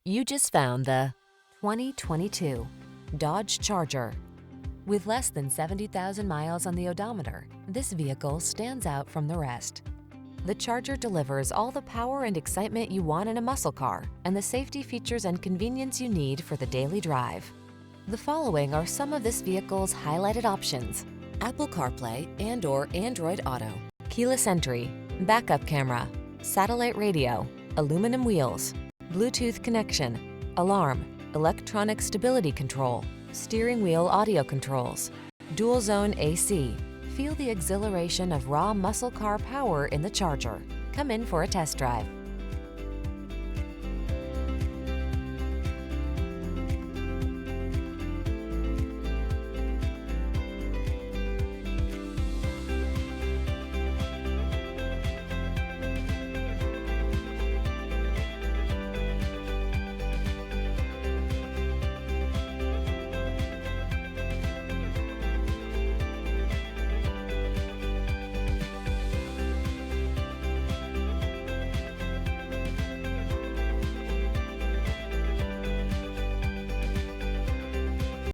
You just found the 2022 Dodge Charger. With less than 70,000 miles on the odometer, this vehicle stands out from the rest. The Charger delivers all the power and excitement you want in a muscle car and the safety features and convenience you need for the daily drive. The following are some of this vehicle's highlighted options: Apple CarPlay and/or Android Auto, keyless entry, backup camera, satellite radio, aluminum wheels, Bluetooth connection, alarm, electronic stability control, steering wheel audio controls, dual zone AC. Feel the exhilaration of raw muscle car power in the Charger. Come in for a test drive.